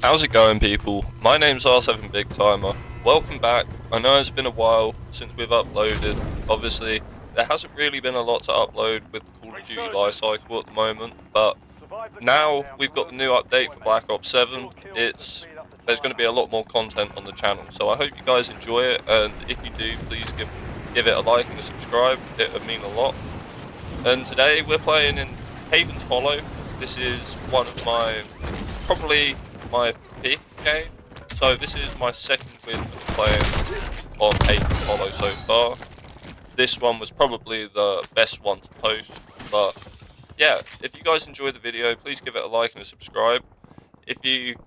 How's it going, people? My name's R7 Big Timer. Welcome back. I know it's been a while since we've uploaded. Obviously, there hasn't really been a lot to upload with the Call of Duty lifecycle at the moment, but now we've got the new update for Black Ops 7. There's going to be a lot more content on the channel, so I hope you guys enjoy it, and if you do, please give it a like and a subscribe. It would mean a lot. And today we're playing in Haven's Hollow. This is probably my 5th game. So this is my 2nd win of playing on Haven's Hollow so far. This one was probably the best one to post, but yeah, if you guys enjoyed the video, please give it a like and a subscribe. If you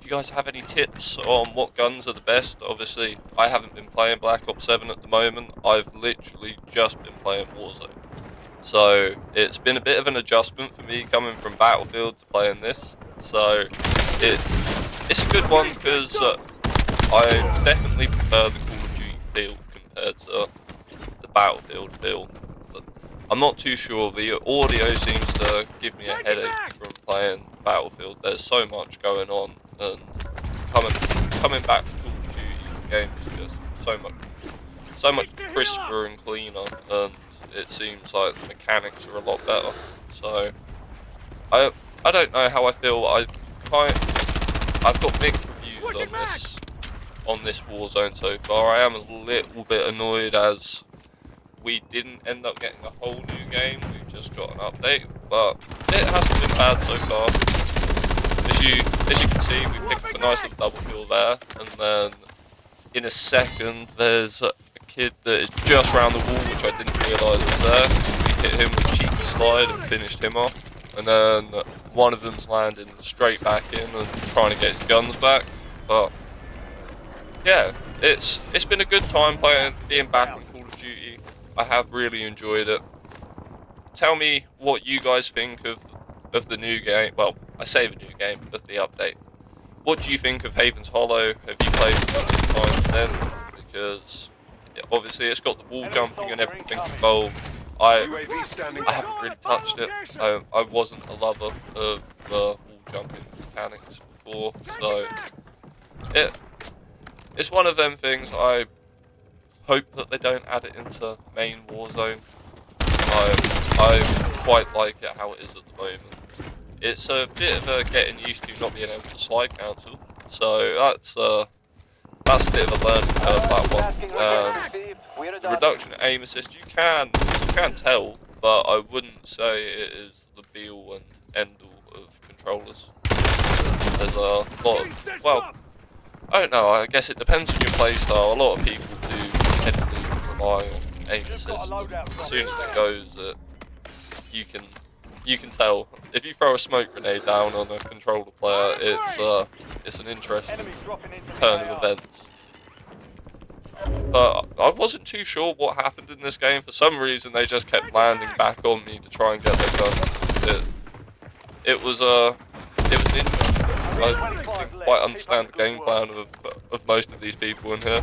guys have any tips on what guns are the best, obviously I haven't been playing Black Ops 7 at the moment. I've literally just been playing Warzone. So it's been a bit of an adjustment for me coming from Battlefield to playing this. So it's a good one because I definitely prefer the Call of Duty feel compared to the Battlefield feel. But I'm not too sure. The audio seems to give me a headache from playing Battlefield. There's so much going on, and coming back to Call of Duty, the game is just so much crisper and cleaner, and it seems like the mechanics are a lot better. So I don't know how I feel. I've got mixed reviews on this Warzone so far. I am a little bit annoyed as we didn't end up getting a whole new game. We just got an update, but it hasn't been bad so far. As you can see, we picked up a nice little double kill there, and then in a second there's a kid that is just round the wall, which I didn't realise was there. We hit him with a cheeky slide and finished him off, and then one of them's landing straight back in and trying to get his guns back. But yeah, it's been a good time being back in Call of Duty. I have really enjoyed it. Tell me what you guys think of the new game. Well, I say the new game, of the update. What do you think of Haven's Hollow? Have you played it a few times then? Because obviously it's got the wall jumping and everything involved. I haven't really touched it. I wasn't a lover of the wall jumping mechanics before, so it's one of them things. I hope that they don't add it into main Warzone. I quite like it how it is at the moment. It's a bit of a getting used to not being able to slide cancel, so that's a bit of a learning curve, that one. The reduction in aim assist, you can tell, but I wouldn't say it is the be all and end all of controllers. There's a lot of, well, I don't know, I guess it depends on your playstyle. A lot of people do heavily rely on aim assist, and as soon as it goes, you can tell. If you throw a smoke grenade down on a controller player, it's an interesting turn of events. But I wasn't too sure what happened in this game. For some reason, they just kept landing back on me to try and get their guns. It was interesting. I didn't quite understand the game plan of most of these people in here.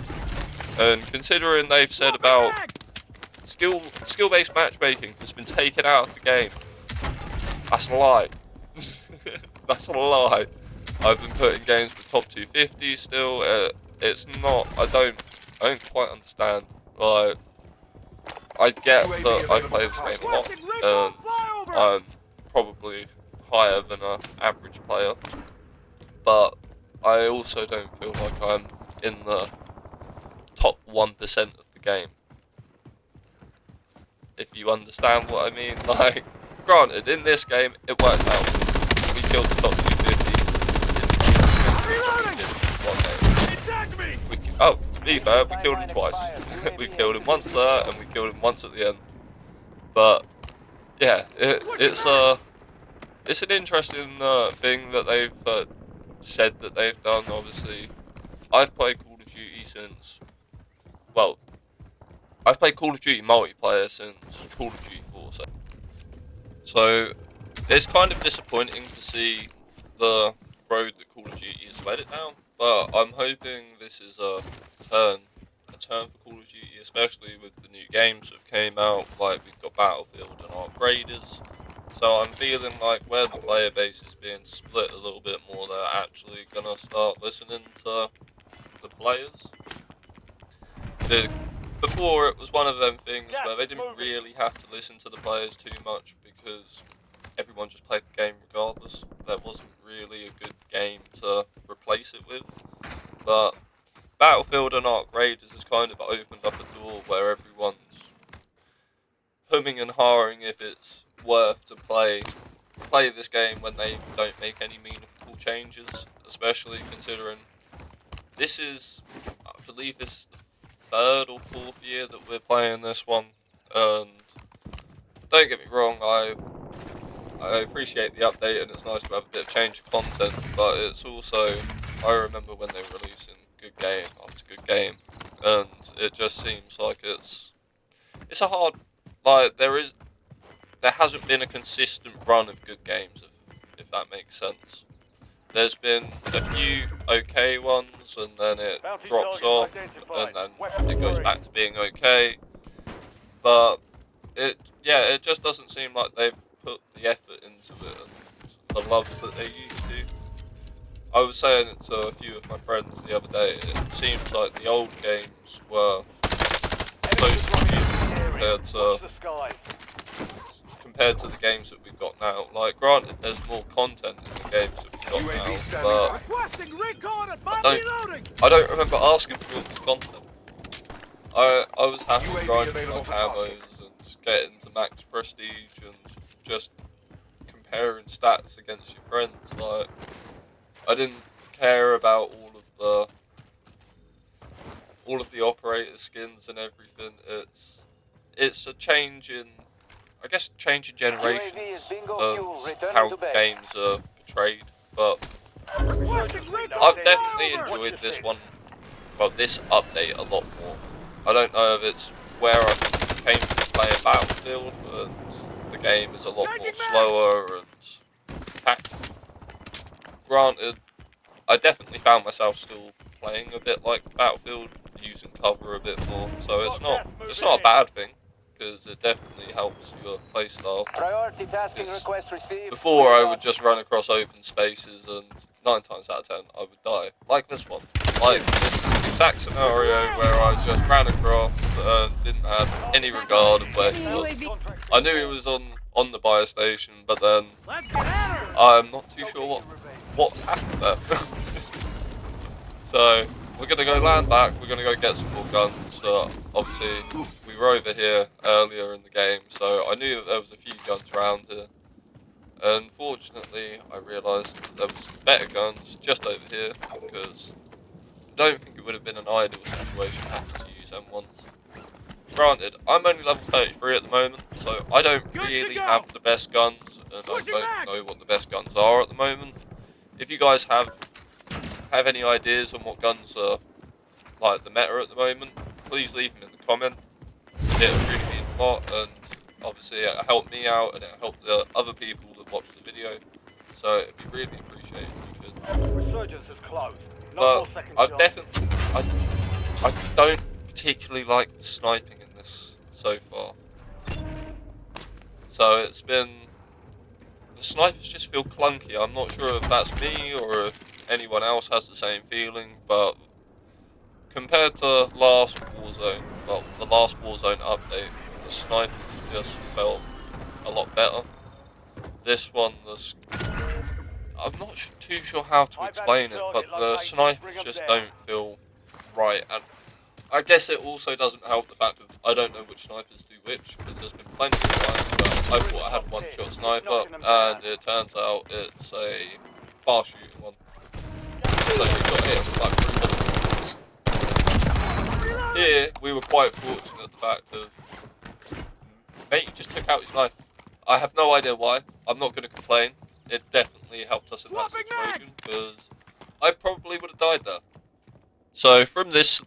And considering they've said about skill-based matchmaking has been taken out of the game, that's a lie. That's a lie. I've been putting games with top 250 still. It's not. I don't quite understand. Like, I get that I play this game a lot, and I'm probably higher than an average player, but I also don't feel like I'm in the top 1% of the game. If you understand what I mean, like, granted, in this game, it worked out. We killed the top 250. To be fair, we killed him twice. We killed him once there, and we killed him once at the end. But yeah, it's an interesting thing that they've said that they've done. Obviously, I've played Call of Duty since, well, I've played Call of Duty multiplayer since Call of Duty 4. So it's kind of disappointing to see the road that Call of Duty has led it down, but I'm hoping this is a turn for Call of Duty, especially with the new games that came out. Like, we've got Battlefield and Arc Raiders, So I'm feeling like where the player base is being split a little bit more, they're actually gonna start listening to the players. Before it was one of them things where they didn't really have to listen to the players too much because everyone just played the game regardless. There wasn't really a good game to replace it with. But Battlefield and Ark Raiders has kind of opened up a door where everyone's humming and hawing if it's worth to play this game when they don't make any meaningful changes, especially considering this is, I believe this is the third or fourth year that we're playing this one, and don't get me wrong, I appreciate the update and it's nice to have a bit of change of content, but it's also, I remember when they were releasing good game after good game, and it just seems like it's a hard, like there hasn't been a consistent run of good games, if that makes sense. There's been a few okay ones, and then it drops off, and then it goes back to being okay. But it just doesn't seem like they've put the effort into it and the love that they used to. I was saying it to a few of my friends the other day. It seems like the old games were so confusing compared to the games that we've got now. Like, granted, there's more content in the games that we've got now, but I don't remember asking for all this content. I was happy grinding like Hallows and getting to max prestige and just comparing stats against your friends. Like, I didn't care about all of the operator skins and everything. It's a change in, I guess, change in generations and how games are portrayed. But I've definitely enjoyed this one, well, this update a lot more. I don't know if it's where I came to play a Battlefield, but the game is a lot more slower and tactical. Granted, I definitely found myself still playing a bit like Battlefield, using cover a bit more, so it's not a bad thing, because it definitely helps your playstyle. Before I would just run across open spaces and 9 times out of 10 I would die. Like this one. Like this exact scenario where I just ran across and didn't have any regard of where he was. I knew he was on the buyer station, but then I'm not too sure what happened there. So we're gonna go land back, we're gonna go get some more guns. Obviously we were over here earlier in the game, so I knew that there was a few guns around here. Unfortunately, I realised that there was better guns just over here, because I don't think it would have been an ideal situation having to use M1s. Granted, I'm only level 33 at the moment, so I don't really have the best guns, and I don't know what the best guns are at the moment. If you guys have any ideas on what guns are like the meta at the moment, please leave them in the comment. It would really mean a lot, and obviously it helped me out and it helped the other people that watch the video, so it'd be really appreciated if you could. Resurgence is closed. But I've definitely, I don't particularly like sniping in this so far. So it's been, the snipers just feel clunky. I'm not sure if that's me or if anyone else has the same feeling, but compared to last Warzone, well, the last Warzone update, the snipers just felt a lot better. This one, I'm not too sure how to explain it, but the snipers just don't feel right. And I guess it also doesn't help the fact that I don't know which snipers do which, because there's been plenty of times where I thought I had one shot sniper, and it turns out it's a fast shooting one. So you've got to hit him with like 3 bullets. Here, we were quite fortunate the fact of, mate, he just took out his knife. I have no idea why. I'm not going to complain. It definitely helped us in that situation, because I probably would have died there. So from this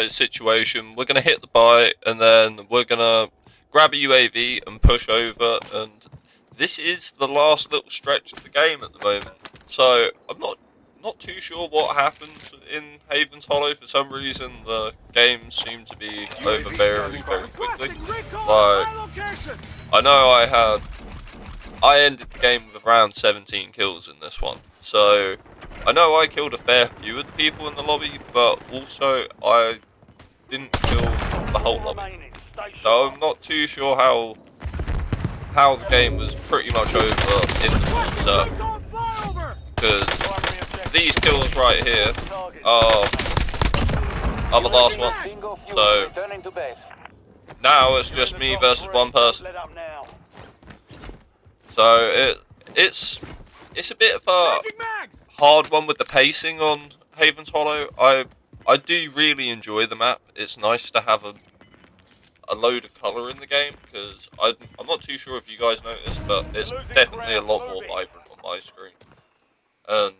situation, we're going to hit the buy, and then we're going to grab a UAV and push over, and this is the last little stretch of the game at the moment. So I'm not too sure what happened in Haven's Hollow. For some reason, the game seemed to be over very, very quickly. Like, I know I had I ended the game with around 17 kills in this one. So I know I killed a fair few of the people in the lobby, but also I didn't kill the whole lobby. So I'm not too sure how the game was pretty much over in the full circle. Because these kills right here are the last one. So now it's just me versus one person. So it's a bit of a hard one with the pacing on Haven's Hollow. I do really enjoy the map. It's nice to have a load of colour in the game, because I'm not too sure if you guys noticed, but it's definitely a lot more vibrant on my screen. And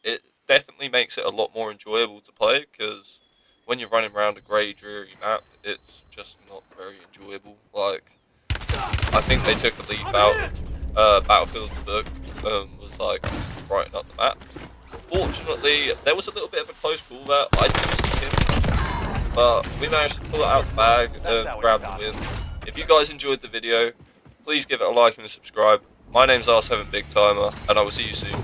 it definitely makes it a lot more enjoyable to play, because when you're running around a grey, dreary map, it's just not very enjoyable. Like, I think they took a leaf out of Battlefield's book, was like, brighten up the map. Fortunately, there was a little bit of a close call there. I didn't see him, but we managed to pull it out the bag and grab the win. If you guys enjoyed the video, please give it a like and a subscribe. My name's R7 Big Timer, and I will see you soon.